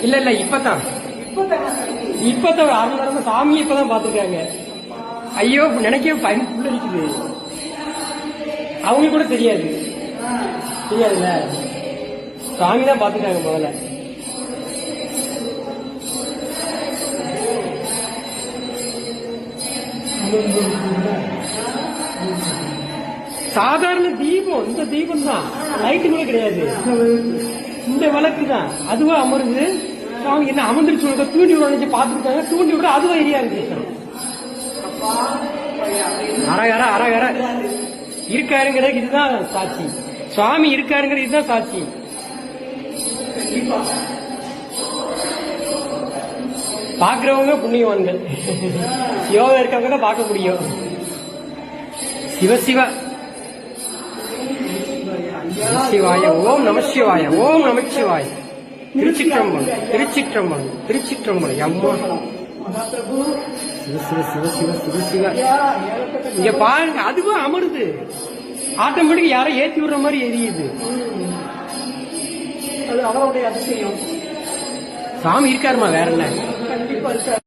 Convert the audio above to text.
இல்ல இல்ல இப்பதான் இப்பதான் 1/2 மணி நேரமா சாமியை இப்பதான் பாத்துருக்காங்க. ஐயோ நினைக்கவே பயன் புள்ளடிக்குது. அவங்க கூட தெரியாது தெரியாதுல்ல, சாமி தான் பாத்துருக்காங்க முதல்ல. சாதாரண தீபம், இந்த தீபம் தான், லைட்டு கூட கிடையாது. இந்த விளக்கு தான் அதுவா அமருது. அவங்க என்ன அமர்ந்துருச்சு, தூண்டி விட பாத்துருக்காங்க, தூண்டி விட அதுவா எரியா இருக்கு. அரகர அரகர இருக்காருங்கிறது இதுதான் சாட்சி. சுவாமி இருக்காருங்கிறது இதுதான் சாட்சி. பாக்குறவங்க புண்ணியவான்கள், யோகா இருக்கவங்க தான் பார்க்க முடியும். சிவசிவ சிவாய ஓம் நமசிவாய ஓம் நமச்சிவாய. திருச்சிற்றம்பலம் திருச்சிற்றம்பலம் திருச்சிற்றம்பலம். அம்மா சிவ சிவ சிவ சிவ சிவ சிவ. இங்க பாருங்க, அதுவும் அமருது ஆட்டோமேட்டிக். யாரை ஏத்தி விடுற மாதிரி எரியுது. அது அவருடைய அதிசயம். சாமி இருக்காருமா, வேற என்ன.